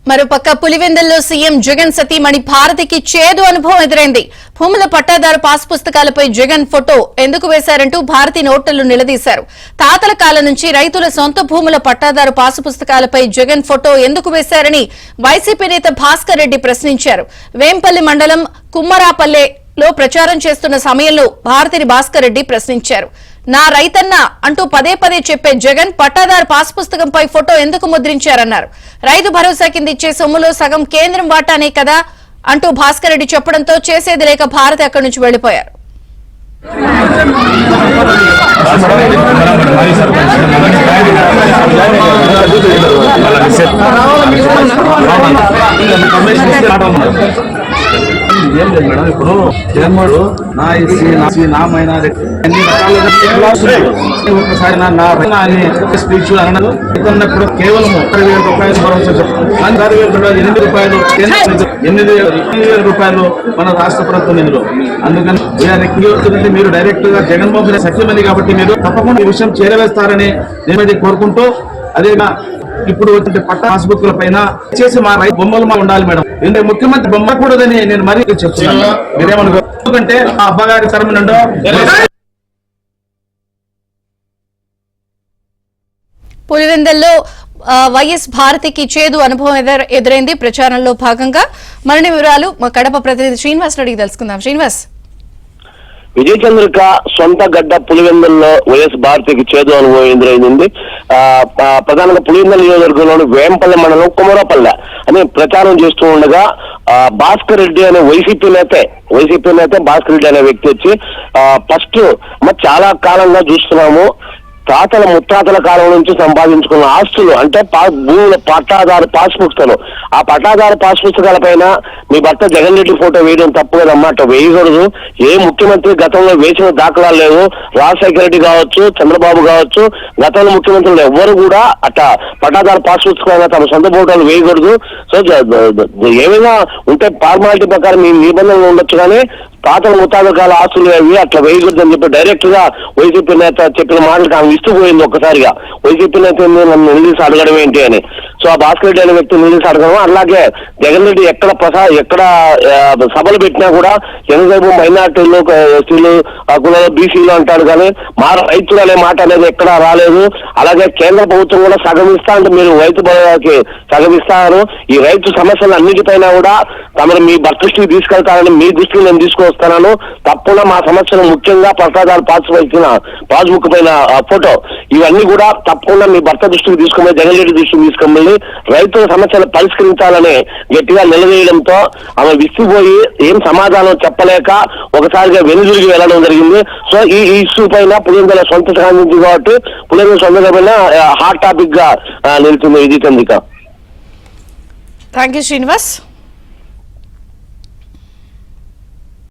మరోపక్క పులివెందుల్లో సీఎం జగన్ సతీమణి భారతికి చేదు అనుభవం ఎదురైంది. భూముల పట్టాదారు పాస్ పుస్తకాలపై జగన్ ఫోటో ఎందుకు వేశారంటూ భారతి నోటలు నిలదీశారు. తాతల కాలం నుంచి రైతుల సొంత భూముల పట్టాదారు పాసు పుస్తకాలపై జగన్ ఫోటో ఎందుకు వేశారని వైసీపీ నేత భాస్కర్ రెడ్డి ప్రశ్నించారు. వేంపల్లి మండలం కుమ్మరాపల్లెలో ప్రచారం చేస్తున్న సమయంలో భారతిని భాస్కర్ రెడ్డి ప్రశ్నించారు. నా రైతన్న అంటూ పదే పదే చెప్పే జగన్ పట్టాదారు పాస్ పుస్తకంపై ఫోటో ఎందుకు ముద్రించారన్నారు. రైతు భరోసా కింద ఇచ్చే సొమ్ములో సగం కేంద్రం వాటానే కదా అంటూ భాస్కర్ రెడ్డి చెప్పడంతో చేసేది లేక భారతి అక్కడి నుంచి వెళ్లిపోయారు. ఏం లేదు మేడం, ఇప్పుడు జగన్మోహన్ నా మైనారిటీ అన్ని రకాలుగా ఒకసారి నా స్పీచ్ అన్నారు. ఇప్పుడు కేవలం 60,000 రూపాయలు భరోసా చెప్తాను. 8 రూపాయలు 8,000 రూపాయలు మన రాష్ట్ర ప్రభుత్వం నిధులు. అందుకని మీరు డైరెక్ట్ గా జగన్మోహన్ సత్యమంది కాబట్టి మీరు తప్పకుండా ఈ విషయం చేరవేస్తారని నేను కోరుకుంటూ, అదే ఇప్పుడు పట్టా పాస్బుక్ల పైన చేసి మా రైతు బొమ్మలు మా ఉండాలి మేడం. ఎందుకంటే ముఖ్యమంత్రి బొమ్మ కూడదని నేను మరీ చెప్తున్నాను. మీరేమనుకో, ఎందుకంటే మా అబ్బగారి తరము నుండో పులివెందుల్లో వైఎస్ భారతికి చేదు అనుభవం ఎదురైంది. ప్రచారంలో భాగంగా మరిన్ని వివరాలు మా కడప ప్రతినిధి శ్రీనివాస్ అడిగి తెలుసుకుందాం. శ్రీనివాస్, విజయ్ చంద్రిక సొంత గడ్డ పులివెందుల్లో వైఎస్ భారతికి చేదు అనుభవం ఎదురైంది. ప్రధానంగా పులివెందుల నియోజకవర్గంలోని వేంపల్లి మండలం కుమరపల్లె అని ప్రచారం చేస్తూ ఉండగా భాస్కర్ రెడ్డి అనే వైసీపీ నేత భాస్కర్ రెడ్డి అనే వ్యక్తి వచ్చి ఫస్ట్ చాలా కాలంగా చూస్తున్నాము, తాతల ముత్తాతల కాలం నుంచి సంపాదించుకున్న ఆస్తులు అంటే భూముల పట్టాదారు పాస్ పుస్తకాలు, ఆ పట్టాదారు పాస్ పుస్తకాల పైన మీ భర్త జగన్ రెడ్డి ఫోటో వేయడం తప్పు కదమ్మా, అట్లా వేయకూడదు. ఏ ముఖ్యమంత్రి గతంలో వేసిన దాఖలాలు లేవు. రాజశేఖర రెడ్డి కావచ్చు, చంద్రబాబు కావచ్చు, గతంలో ముఖ్యమంత్రులు ఎవ్వరు కూడా అట్లా పట్టాదారు పాస్ పుస్తకాలు తమ సొంత ఫోటోలు వేయకూడదు. సో ఏమైనా ఉంటే ఫార్మాలిటీ ప్రకారం మీ నిబంధనలు ఉండొచ్చు, కానీ తాతల ముత్తాతల ఆస్తులు అవి అట్లా వేయకూడదు అని చెప్పి డైరెక్ట్ గా వైసీపీ నేత చెప్పిన మాటలకు ఆమె ఇస్తుపోయింది. ఒక్కసారిగా వైసీపీ నేత నన్ను నిలదీసి అడగడం ఏంటి అని. సో ఆ భాస్కర్ రెడ్డి అనే వ్యక్తి నిలదీసి అడగడం, అలాగే జగన్ రెడ్డి ఎక్కడ సభలు పెట్టినా కూడా ఎంతసేపు మైనార్టీలు, ఎస్టీలు, కులాలు, బీసీలు అంటాడు, కానీ మా రైతులు అనే మాట అనేది ఎక్కడా రాలేదు. అలాగే కేంద్ర ప్రభుత్వం కూడా సగం ఇస్తా అంటే మీరు రైతు భరోసాకి సగం ఇస్తారు. ఈ రైతు సమస్యలు అన్నిటిపైన కూడా తమను మీ దృష్టికి తీసుకెళ్తారని మీ దృష్టికి నేను తీసుకొస్తాను. తప్పకుండా మా సమస్యలు ముఖ్యంగా పట్టాదారు పాస్బుక్ పైన ఫోటో ఇవన్నీ కూడా తప్పకుండా మీ భర్త దృష్టికి తీసుకుని జగన్ రెడ్డి దృష్టికి తీసుకుని రైతుల సమస్యలు పరిష్కరించాలని గట్టిగా నిలదీయడంతో ఆమె విసిపోయి ఏం సమాధానం చెప్పలేక ఒకసారిగా వెనుదిరిగి వెళ్లడం జరిగింది. సో ఈ ఇష్యూ పైన పులివెందుల సొంత సాధించింది కాబట్టి పులివెందుల సొంత పైన హాట్ టాపిక్ గా నిలుస్తుంది విజయ్ చంద్రిక. Thank you Srinivas.